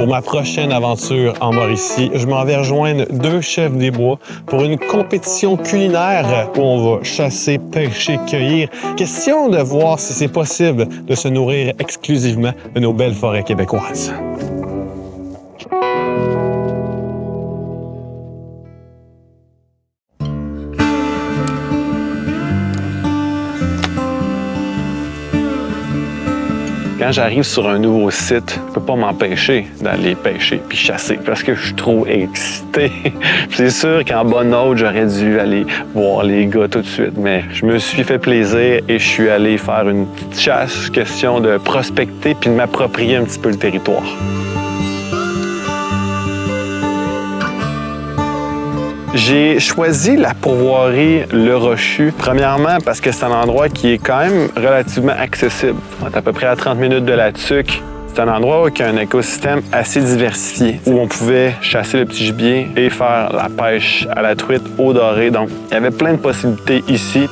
Pour ma prochaine aventure en Mauricie, je m'en vais rejoindre 2 chefs des bois pour une compétition culinaire où on va chasser, pêcher, cueillir. Question de voir si c'est possible de se nourrir exclusivement de nos belles forêts québécoises. Quand j'arrive sur un nouveau site, je peux pas m'empêcher d'aller pêcher puis chasser parce que je suis trop excité. C'est sûr qu'en bonne hôte, j'aurais dû aller voir les gars tout de suite, mais je me suis fait plaisir et je suis allé faire une petite chasse, question de prospecter puis de m'approprier un petit peu le territoire. J'ai choisi la pourvoirie Le Rochu, premièrement parce que c'est un endroit qui est quand même relativement accessible. On est à peu près à 30 minutes de la Tuque. C'est un endroit où il y a un écosystème assez diversifié, où on pouvait chasser le petit gibier et faire la pêche à la truite, au doré. Donc, il y avait plein de possibilités ici.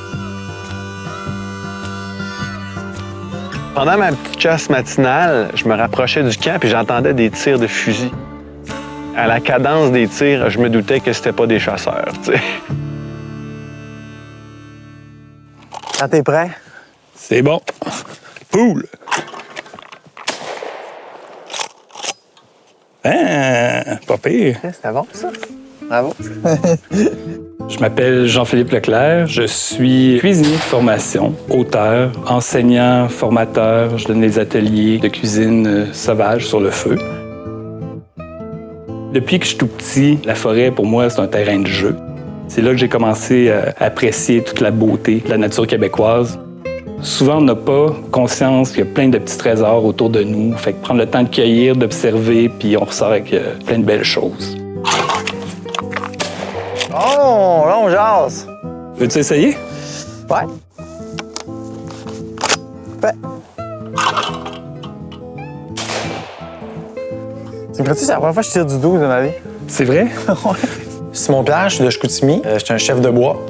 Pendant ma petite chasse matinale, je me rapprochais du camp et j'entendais des tirs de fusil. À la cadence des tirs, je me doutais que c'était pas des chasseurs, tu sais. Quand t'es prêt? C'est bon. Poule! Ah, pas pire. C'était bon, ça? Bravo. Je m'appelle Jean-Philippe Leclerc. Je suis cuisinier de formation, auteur, enseignant, formateur. Je donne des ateliers de cuisine sauvage sur le feu. Depuis que je suis tout petit, la forêt, pour moi, c'est un terrain de jeu. C'est là que j'ai commencé à apprécier toute la beauté de la nature québécoise. Souvent, on n'a pas conscience qu'il y a plein de petits trésors autour de nous. Fait que prendre le temps de cueillir, d'observer, puis on ressort avec plein de belles choses. Oh, là, on jase. Veux-tu essayer? Ouais. Fait. Tu me crois-tu, c'est la première fois que je tire du 12 de ma vie? C'est vrai? Ouais. Simon Pierre, je suis de Chicoutimi. Je suis un chef de bois.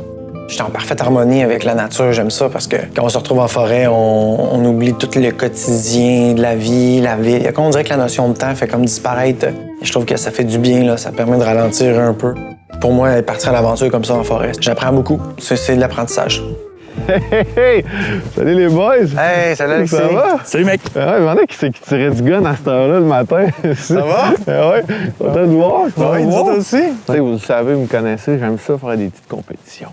Je suis en parfaite harmonie avec la nature. J'aime ça parce que quand on se retrouve en forêt, on oublie tout le quotidien de la vie, la ville. On dirait que la notion de temps fait comme disparaître. Et je trouve que ça fait du bien, là. Ça permet de ralentir un peu. Pour moi, partir à l'aventure comme ça en forêt, j'apprends beaucoup. C'est de l'apprentissage. Hey, hey, hey! Salut les boys! Hey, salut Alexis! Ça va? Salut, mec! Ah ouais, je me demandais qui c'est qui tirait du gun à cette heure-là le matin. Ça va? Ah ouais, content de voir. Oui, nous autres aussi. Tu sais, vous le savez, vous me connaissez, j'aime ça faire des petites compétitions.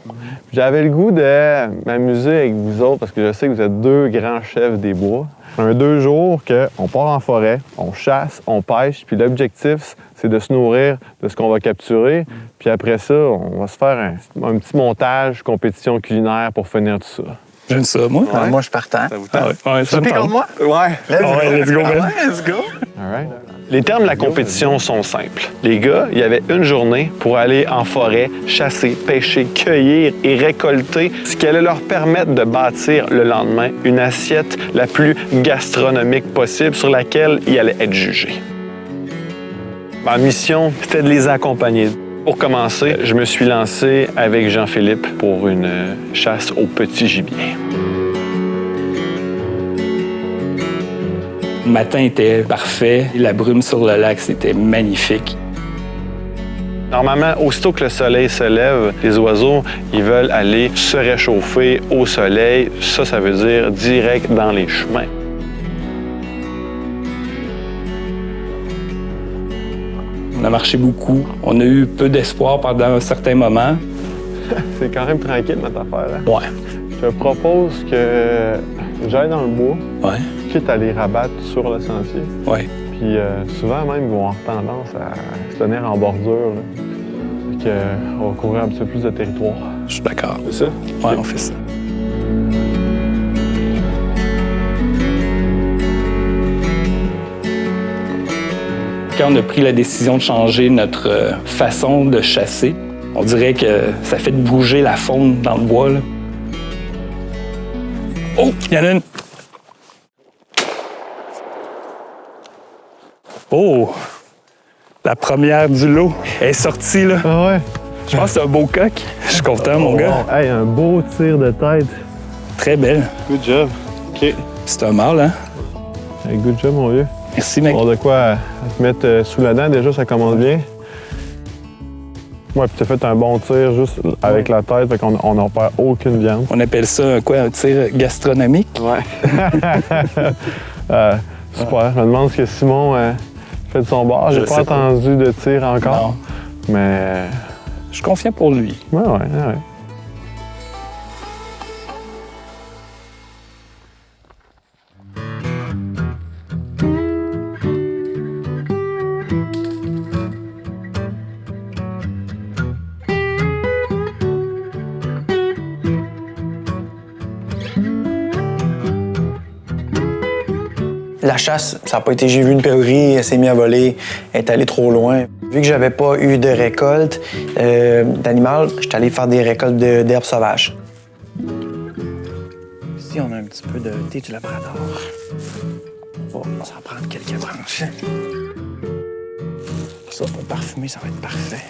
J'avais le goût de m'amuser avec vous autres parce que je sais que vous êtes 2 grands chefs des bois. Un 2 jours qu'on part en forêt, on chasse, on pêche, puis l'objectif, c'est de se nourrir de ce qu'on va capturer. Puis après ça, on va se faire un petit montage, compétition culinaire pour finir tout ça. J'aime ça, moi. Ouais, moi, je suis partant. Ah ouais, ça me T'es tente. comme moi? Ouais. Let's go, man. Let's go. All right. Les termes de la compétition sont simples. Les gars, il y avait une journée pour aller en forêt, chasser, pêcher, cueillir et récolter ce qui allait leur permettre de bâtir le lendemain une assiette la plus gastronomique possible sur laquelle ils allaient être jugés. Ma mission, c'était de les accompagner. Pour commencer, je me suis lancé avec Jean-Philippe pour une chasse au petit gibier. Le matin était parfait. La brume sur le lac, c'était magnifique. Normalement, aussitôt que le soleil se lève, les oiseaux, ils veulent aller se réchauffer au soleil. Ça veut dire direct dans les chemins. On a marché beaucoup. On a eu peu d'espoir pendant un certain moment. C'est quand même tranquille, notre affaire. Hein? Ouais. Je te propose que j'aille dans le bois, Ouais. quitte à les rabattre sur le sentier. Ouais. Puis souvent, même, ils vont avoir tendance à se tenir en bordure. Là. Fait que, on va couvrir un petit peu plus de territoire. Je suis d'accord. C'est ça? Ouais, on fait ça. Quand on a pris la décision de changer notre façon de chasser, on dirait que ça fait bouger la faune dans le bois, là. Oh, il y en a une! Oh! La première du lot est sortie, là. Ah ouais? Je pense que c'est un beau coq. Je suis content, mon gars. Hey, un beau tir de tête. Très belle. Good job. OK. C'est un mâle, hein? Hey, good job, mon vieux. Merci, mec. Bon, de quoi te mettre sous la dent, déjà, ça commence bien. Ouais, puis t'as fait un bon tir juste avec la tête, fait qu'on n'en perd aucune viande. On appelle ça quoi, un tir gastronomique? Ouais. Super. Je me demande ce que Simon fait de son bord. J'ai pas entendu de tir encore. Non. Mais. Je suis confiant pour lui. Ouais. La chasse, ça n'a pas été... J'ai vu une pèlerie, elle s'est mise à voler, elle est allée trop loin. Vu que j'avais pas eu de récolte d'animal, j'étais allé faire des récoltes d'herbes sauvages. Ici, on a un petit peu de thé du labrador. On va s'en prendre quelques branches. Ça, pour parfumer, ça va être parfait.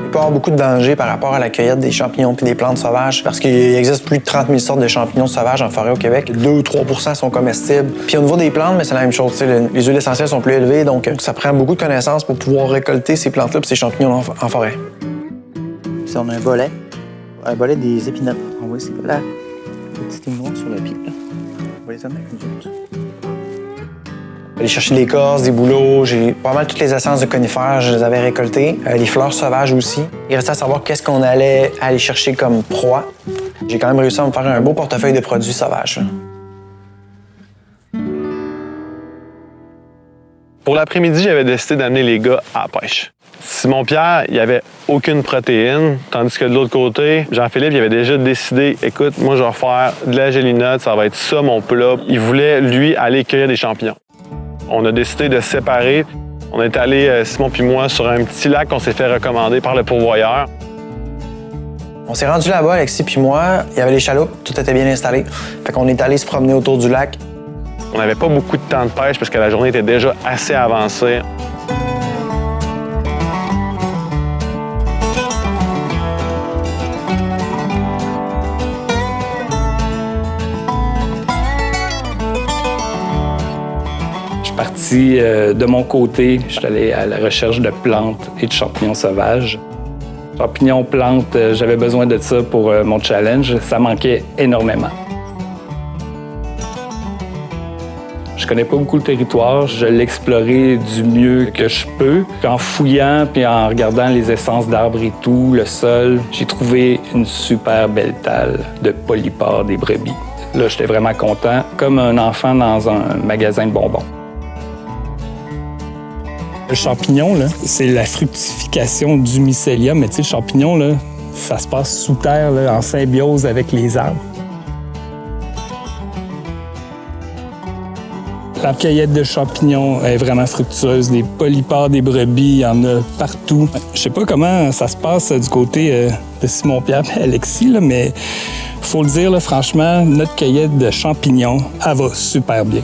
Il peut y avoir beaucoup de dangers par rapport à la cueillette des champignons et des plantes sauvages parce qu'il existe plus de 30 000 sortes de champignons sauvages en forêt au Québec. 2 ou 3 % sont comestibles. Puis au niveau des plantes, mais c'est la même chose. Les huiles essentielles sont plus élevées, donc ça prend beaucoup de connaissances pour pouvoir récolter ces plantes-là et ces champignons en forêt. Ici, on a un bolet des épinotes. On voit ici la petite ligne noire sur le pied. Là. On va les amener avec nous autres. Aller chercher de l'écorce, des bouleaux, j'ai pas mal toutes les essences de conifères, je les avais récoltées. Les fleurs sauvages aussi. Il restait à savoir qu'est-ce qu'on allait aller chercher comme proie. J'ai quand même réussi à me faire un beau portefeuille de produits sauvages. Pour l'après-midi, j'avais décidé d'amener les gars à la pêche. Simon-Pierre, il n'y avait aucune protéine, tandis que de l'autre côté, Jean-Philippe, il avait déjà décidé, écoute, moi, je vais faire de la gélinotte, ça va être ça mon plat. Il voulait, lui, aller cueillir des champignons. On a décidé de se séparer. On est allé, Simon puis moi, sur un petit lac qu'on s'est fait recommander par le pourvoyeur. On s'est rendu là-bas, Alexis puis moi. Il y avait les chaloupes, tout était bien installé. Fait qu'on est allé se promener autour du lac. On n'avait pas beaucoup de temps de pêche parce que la journée était déjà assez avancée. Parti de mon côté, je suis allé à la recherche de plantes et de champignons sauvages. Champignons, plantes, j'avais besoin de ça pour mon challenge. Ça manquait énormément. Je connais pas beaucoup le territoire. Je l'ai exploré du mieux que je peux. En fouillant puis en regardant les essences d'arbres et tout, le sol, j'ai trouvé une super belle talle de polypore des brebis. Là, j'étais vraiment content, comme un enfant dans un magasin de bonbons. Le champignon, là, c'est la fructification du mycélium. Mais tu sais, le champignon, là, ça se passe sous terre, là, en symbiose avec les arbres. La cueillette de champignons est vraiment fructueuse. Des polypores des brebis, il y en a partout. Je sais pas comment ça se passe du côté de Simon-Pierre et Alexis, là, mais faut le dire, là, franchement, notre cueillette de champignons, elle va super bien.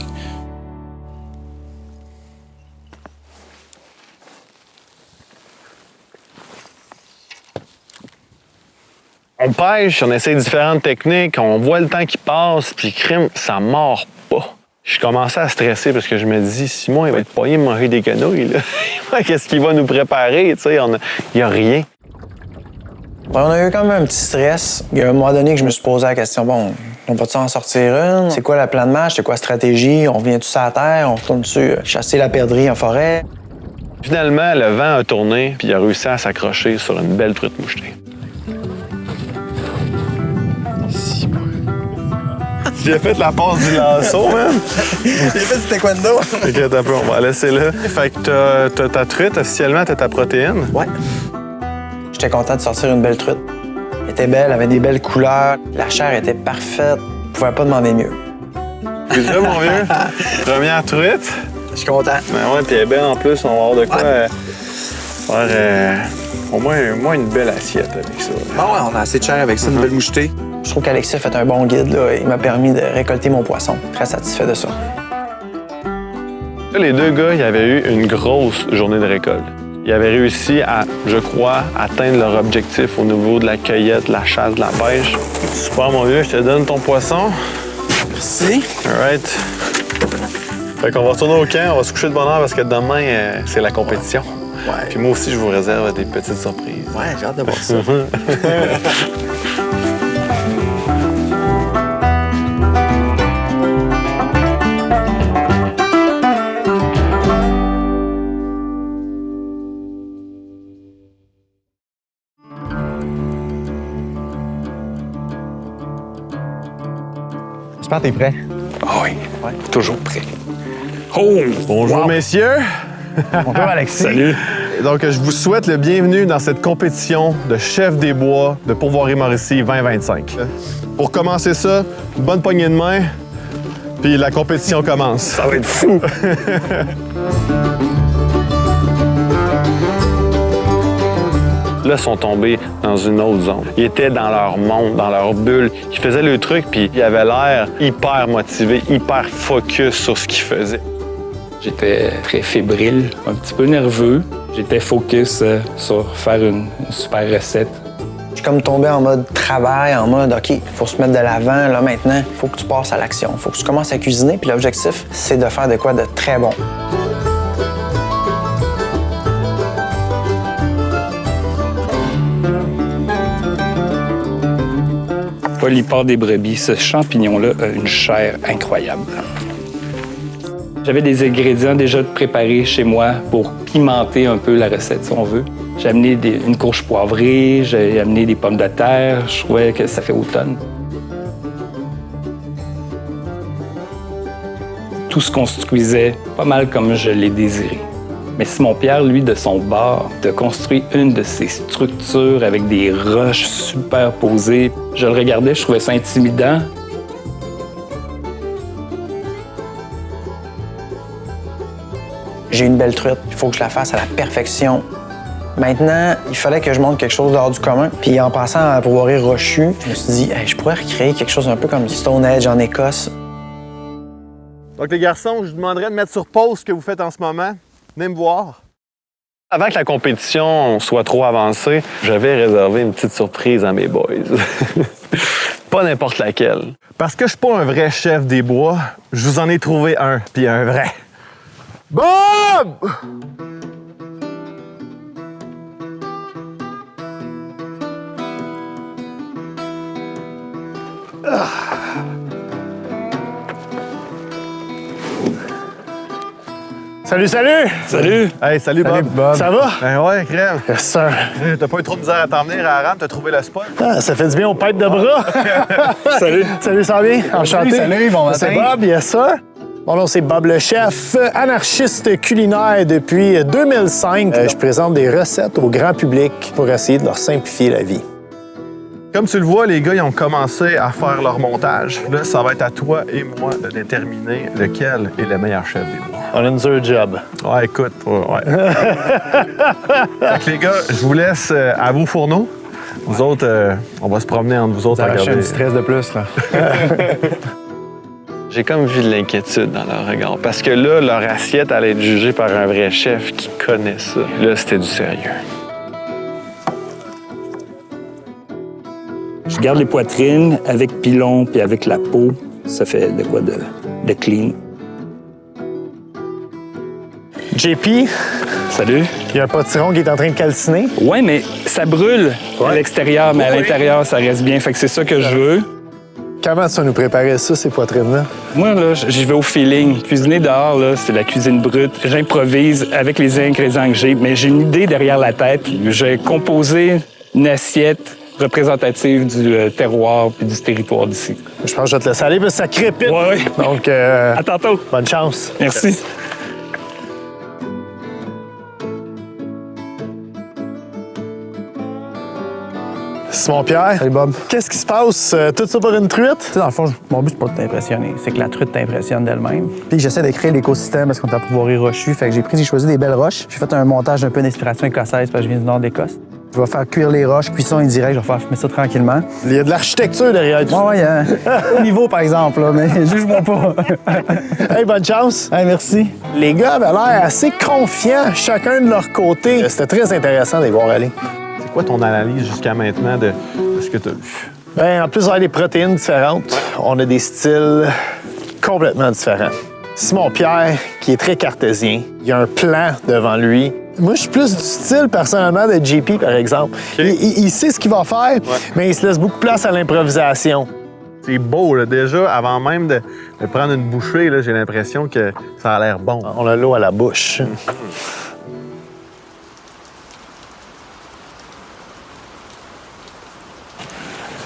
On pêche, on essaie différentes techniques, on voit le temps qui passe, puis crime, ça mord pas. Je commençais à stresser parce que je me dis, Simon, il va être pogné de manger des quenouilles, là. Qu'est-ce qu'il va nous préparer, tu sais? Il n'y a rien. On a eu quand même un petit stress. Il y a un moment donné que je me suis posé la question, bon, on va-tu en sortir une? C'est quoi le plan de match? C'est quoi la stratégie? On vient tous à la terre? On retourne-tu chasser la perdrix en forêt? Finalement, le vent a tourné, puis il a réussi à s'accrocher sur une belle truite mouchetée. J'ai fait la passe du lasso, man. J'ai fait du taekwondo. T'inquiète un peu, on va laisser là. Fait que t'as ta truite, officiellement, t'as ta protéine. Ouais. J'étais content de sortir une belle truite. Elle était belle, elle avait des belles couleurs. La chair était parfaite. Je pouvais pas demander mieux. C'est ça, mon vieux? Première truite. Je suis content. Ben ouais, puis elle est belle en plus. On va avoir de quoi faire au moins une belle assiette avec ça. Bon, ouais, on a assez de chair avec ça, une belle mouchetée. Je trouve qu'Alexis a fait un bon guide. Là. Il m'a permis de récolter mon poisson. Très satisfait de ça. Là, les deux gars, ils avaient eu une grosse journée de récolte. Ils avaient réussi à, je crois, atteindre leur objectif au niveau de la cueillette, de la chasse, de la pêche. Super, mon vieux, je te donne ton poisson. Merci. All right. Fait qu'on va retourner au camp, on va se coucher de bonne heure parce que demain, c'est la compétition. Ouais. Puis moi aussi, je vous réserve des petites surprises. Ouais, j'ai hâte de voir ça. J'espère que t'es prêt. Ah oui, toujours prêt. Oh! Bonjour, messieurs. Bonjour, Alexis. Salut! Donc, je vous souhaite le bienvenu dans cette compétition de chef des bois de Pourvoirie-Mauricie 2025. Pour commencer ça, une bonne poignée de main, puis la compétition commence. Ça va être fou! Là, ils sont tombés dans une autre zone. Ils étaient dans leur monde, dans leur bulle. Ils faisaient le truc, puis ils avaient l'air hyper motivés, hyper focus sur ce qu'ils faisaient. J'étais très fébrile, un petit peu nerveux. J'étais focus sur faire une super recette. Je suis comme tombé en mode travail, en mode OK, il faut se mettre de l'avant, là maintenant, il faut que tu passes à l'action. Il faut que tu commences à cuisiner, puis l'objectif, c'est de faire de quoi de très bon. Polypore des brebis, ce champignon-là a une chair incroyable. J'avais des ingrédients déjà préparés chez moi pour pimenter un peu la recette, si on veut. J'ai amené une courge poivrée, j'ai amené des pommes de terre. Je trouvais que ça fait automne. Tout se construisait pas mal comme je l'ai désiré. Mais Simon-Pierre, lui, de son bord, a construit une de ces structures avec des roches superposées. Je le regardais, je trouvais ça intimidant. J'ai une belle truite, il faut que je la fasse à la perfection. Maintenant, il fallait que je montre quelque chose hors du commun. Puis en passant à Pourvoirie Rochu, je me suis dit, hey, je pourrais recréer quelque chose un peu comme Stonehenge en Écosse. Donc, les garçons, je vous demanderais de mettre sur pause ce que vous faites en ce moment. Venez me voir. Avant que la compétition soit trop avancée, j'avais réservé une petite surprise à mes boys. Pas n'importe laquelle. Parce que je suis pas un vrai chef des bois, je vous en ai trouvé un, puis un vrai. Bob! Salut, salut! Salut! Hey, salut Bob. Bob. Ça va? Ben ouais, crème. Yes, sir. T'as pas eu trop de misère à t'en venir à la rampe, t'as trouvé le spot? Ah, ça fait du bien aux pipes de bras. Salut! Salut, ça va bien? Enchanté. Salut, bon matin. C'est Bob, yes, sir. Mon nom, c'est Bob le chef, anarchiste culinaire depuis 2005. Je présente des recettes au grand public pour essayer de leur simplifier la vie. Comme tu le vois, les gars, ils ont commencé à faire leur montage. Là, ça va être à toi et moi de déterminer lequel est le meilleur chef des bois. On a une dure job. Ouais, écoute, ouais. Fait que les gars, je vous laisse à vos fourneaux. Vous autres, on va se promener entre vous autres à regarder. un petit stress de plus, là. J'ai comme vu de l'inquiétude dans leur regard. Parce que là, leur assiette allait être jugée par un vrai chef qui connaît ça. Là, c'était du sérieux. Je garde les poitrines avec pilon puis avec la peau. Ça fait de quoi de clean. JP, Salut! il y a un potiron qui est en train de calciner. Ouais, mais ça brûle à l'extérieur, mais à l'intérieur, ça reste bien. Fait que c'est ça que je veux. Comment tu vas nous préparer ça, ces poitrines-là? Moi, là, j'y vais au feeling. Cuisiner dehors, là, c'est la cuisine brute. J'improvise avec les ingrédients que j'ai, mais j'ai une idée derrière la tête. J'ai composé une assiette représentative du terroir puis du territoire d'ici. Je pense que je vais te laisser aller parce que ça crépite. Ouais. Donc, À tantôt! bonne chance. Merci. Simon-Pierre. Salut, Bob. Qu'est-ce qui se passe? Tout ça pour une truite? Tu sais, dans le fond, mon but, c'est pas de t'impressionner. C'est que la truite t'impressionne d'elle-même. Puis j'essaie de créer l'écosystème parce qu'on est à Pourvoirie Rochu. Fait que j'ai choisi des belles roches. J'ai fait un montage un peu d'inspiration écossaise parce que je viens du nord d'Écosse. Je vais faire cuire les roches, cuisson indirect, je vais faire fumer ça tranquillement. Il y a de l'architecture derrière tout ça. Ouais, au niveau par exemple, là, mais juge-moi pas. Hey, bonne chance. Hey, merci. Les gars avaient l'air assez confiants, chacun de leur côté. C'était très intéressant de les voir aller. C'est quoi ton analyse jusqu'à maintenant de ce que tu as vu? Ben, en plus d'avoir des protéines différentes, on a des styles complètement différents. Simon-Pierre, qui est très cartésien, il a un plan devant lui. Moi, je suis plus du style, personnellement, de JP, par exemple. Il sait ce qu'il va faire, mais il se laisse beaucoup de place à l'improvisation. C'est beau, là. Déjà, avant même de prendre une bouchée, là, j'ai l'impression que ça a l'air bon. On a l'eau à la bouche.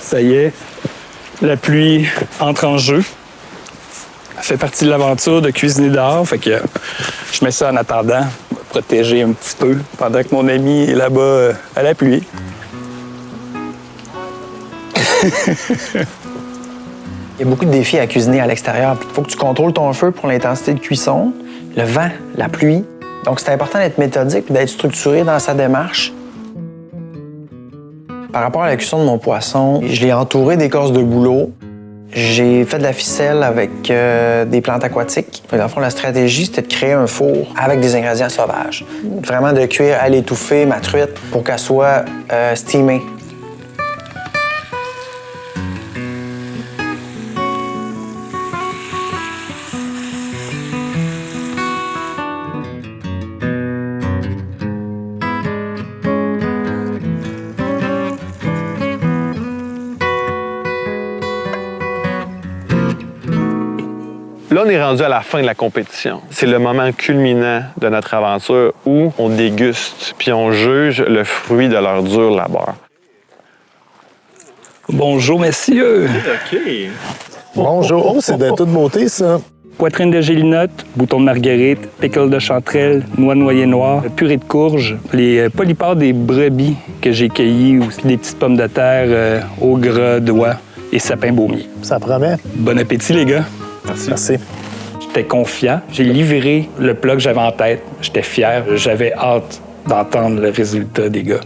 Ça y est, la pluie entre en jeu. Ça fait partie de l'aventure de cuisiner dehors, fait que je mets ça en attendant, me protéger un petit peu pendant que mon ami est là-bas à la pluie. Il y a beaucoup de défis à cuisiner à l'extérieur. Il faut que tu contrôles ton feu pour l'intensité de cuisson, le vent, la pluie. Donc, c'est important d'être méthodique et d'être structuré dans sa démarche. Par rapport à la cuisson de mon poisson, je l'ai entouré d'écorce de bouleau. J'ai fait de la ficelle avec des plantes aquatiques. Dans le fond, la stratégie, c'était de créer un four avec des ingrédients sauvages. Vraiment de cuire à l'étouffée ma truite pour qu'elle soit steamée. Là, on est rendu à la fin de la compétition. C'est le moment culminant de notre aventure où on déguste puis on juge le fruit de leur dur labeur. Bonjour, messieurs! OK. Bonjour, c'est de toute beauté, ça. Poitrine de gélinotte, bouton de marguerite, pickle de chanterelle, noix noyée noire, purée de courge, les polypores des brebis que j'ai cueillis, aussi des petites pommes de terre au gras d'oie et sapin baumier. Ça promet. Bon appétit, les gars! Merci. J'étais confiant. J'ai livré le plat que j'avais en tête. J'étais fier. J'avais hâte d'entendre le résultat des gars.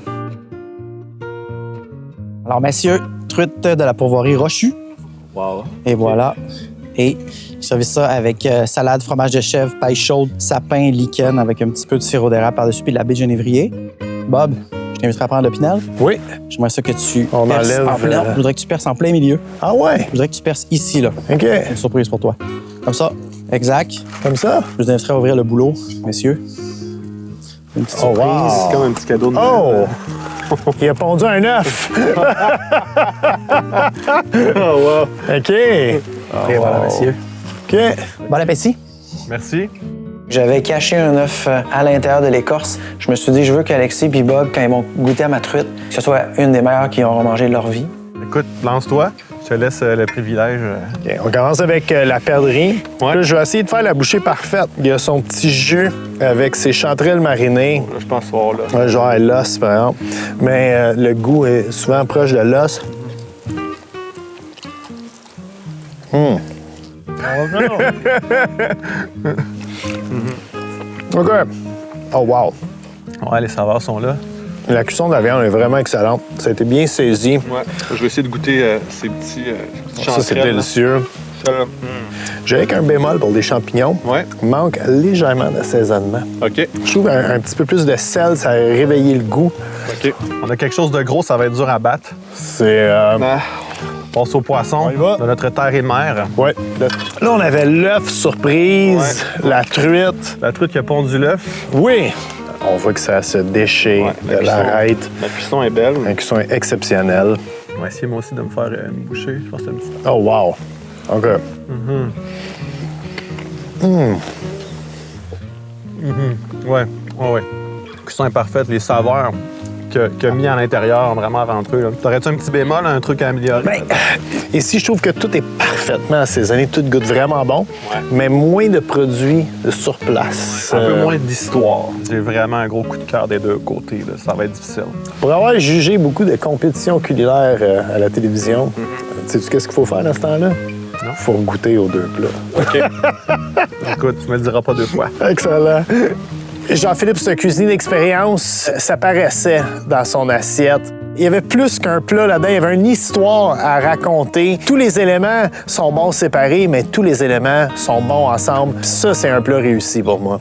Alors, messieurs, truite de la pourvoirie Rochu. Wow. Et voilà. Et je servis ça avec salade, fromage de chèvre, paille chaude, sapin, lichen avec un petit peu de sirop d'érable par-dessus puis de la baie de genévrier. Bob, je t'inviterai à prendre l'opinel. Oui. J'aimerais ça que tu On perces enlève, en plein. Je voudrais que tu perces en plein milieu. Ah ouais? Je voudrais que tu perces ici, là. OK. Une surprise pour toi. Comme ça. Exact. Comme ça? Je vous inviterai à ouvrir le boulot, messieurs. Une petite surprise. wow. C'est comme un petit cadeau de Oh! Il a pondu un œuf. Oh, wow. OK. Et voilà, messieurs. OK. Bon appétit. Merci. J'avais caché un œuf à l'intérieur de l'écorce. Je me suis dit, je veux qu'Alexis et Bob, quand ils vont goûter à ma truite, que ce soit une des meilleures qu'ils auront mangé de leur vie. Écoute, lance-toi. Je te laisse le privilège. OK, on commence avec la perdrix. Ouais. Là, je vais essayer de faire la bouchée parfaite. Il y a son petit jus avec ses chanterelles marinées. Là, je pense voir, là. Ouais, genre l'os, par exemple. Mais le goût est souvent proche de l'os. OK. Oh, wow. Ouais, les saveurs sont là. La cuisson de la viande est vraiment excellente. Ça a été bien saisi. Ouais. Je vais essayer de goûter ces petits Ça, c'est délicieux. J'ai avec un bémol pour les champignons. Ouais. Il manque légèrement d'assaisonnement. OK. Je trouve un petit peu plus de sel, ça a réveillé le goût. OK. On a quelque chose de gros, ça va être dur à battre. C'est... On passe au poisson On y va. de notre terre et mer. Ouais. Là, on avait l'œuf surprise, la truite. La truite qui a pondu l'œuf. Oui! On voit que ça se déchire Ouais, de l'arête. La cuisson est belle. Un cuisson exceptionnel. On va essayer moi aussi de me faire une bouchée. Je pense que c'est un petit peu. Oh, wow! OK. Ouais. La cuisson est parfaite. Les saveurs qu'il a mis à l'intérieur ont vraiment rentré. Là. T'aurais-tu un petit bémol, un truc à améliorer? Ici, je trouve que tout est parfaitement assaisonné. Tout goûte vraiment bon, mais moins de produits sur place. Un peu moins d'histoire. J'ai vraiment un gros coup de cœur des deux côtés. Là. Ça va être difficile. Pour avoir jugé beaucoup de compétitions culinaires à la télévision, sais-tu qu'est-ce qu'il faut faire dans ce temps-là? Non. Il faut goûter aux deux plats. OK. Écoute, tu me le diras pas deux fois. Excellent. Jean-Philippe, c'est un cuisinier d'expérience. Ça paraissait dans son assiette. Il y avait plus qu'un plat là-dedans, il y avait une histoire à raconter. Tous les éléments sont bons séparés, mais tous les éléments sont bons ensemble. Puis ça, c'est un plat réussi pour moi.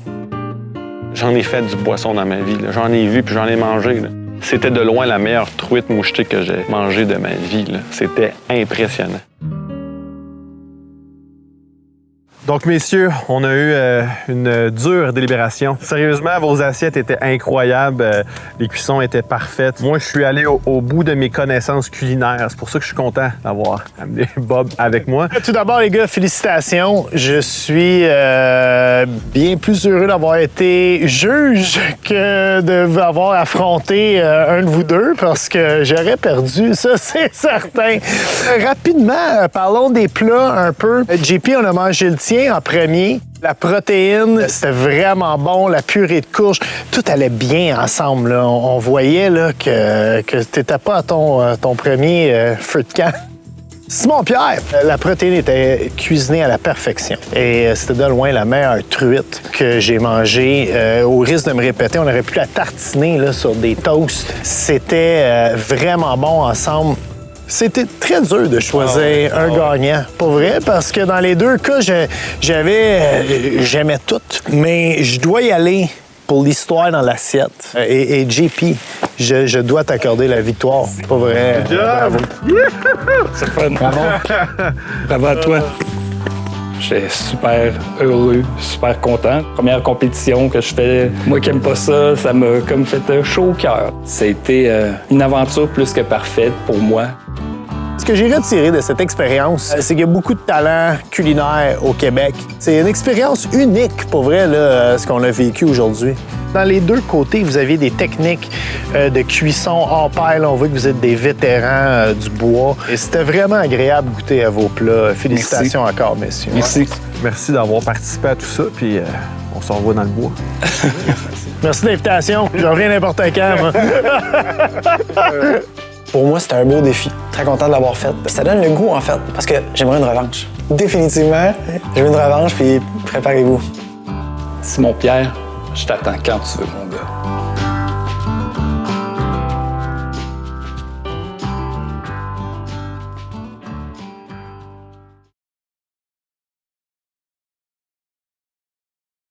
J'en ai fait du poisson dans ma vie. là. J'en ai vu puis j'en ai mangé. là. C'était de loin la meilleure truite mouchetée que j'ai mangée de ma vie. là. C'était impressionnant. Donc, messieurs, on a eu une dure délibération. Sérieusement, vos assiettes étaient incroyables. Les cuissons étaient parfaites. Moi, je suis allé au bout de mes connaissances culinaires. C'est pour ça que je suis content d'avoir amené Bob avec moi. Tout d'abord, les gars, félicitations. Je suis bien plus heureux d'avoir été juge que d'avoir affronté un de vous deux parce que j'aurais perdu, ça c'est certain. Rapidement, parlons des plats un peu. JP, on a mangé le tien en premier. La protéine, c'était vraiment bon. La purée de courge, tout allait bien ensemble. Là. On voyait là, que tu n'étais pas à ton premier feu de camp. Simon-Pierre, la protéine était cuisinée à la perfection. Et c'était de loin la meilleure truite que j'ai mangée. Au risque de me répéter, on aurait pu la tartiner là, sur des toasts. C'était vraiment bon ensemble. C'était très dur de choisir un gagnant, pour vrai, parce que dans les deux cas, j'aimais tout. Mais je dois y aller pour l'histoire dans l'assiette. Et JP, je dois t'accorder la victoire. Pas vrai. Bravo. C'est fun. Bravo. Bravo à toi. J'étais super heureux, super content. Première compétition que je fais, moi qui aime pas ça, ça m'a comme fait chaud au cœur. Ça a été une aventure plus que parfaite pour moi. Ce que j'ai retiré de cette expérience, c'est qu'il y a beaucoup de talent culinaire au Québec. C'est une expérience unique, pour vrai, là, ce qu'on a vécu aujourd'hui. Dans les deux côtés, vous aviez des techniques de cuisson hors pair. On voit que vous êtes des vétérans du bois. Et c'était vraiment agréable de goûter à vos plats. Félicitations encore, messieurs. Merci. Merci d'avoir participé à tout ça, puis on se revoit dans le bois. Merci de l'invitation. Je reviens n'importe quand, moi. Pour moi, c'était un beau défi. Très content de l'avoir fait. Ça donne le goût, en fait, parce que j'aimerais une revanche. Définitivement, je veux une revanche, puis préparez-vous. Simon-Pierre, je t'attends quand tu veux, mon gars.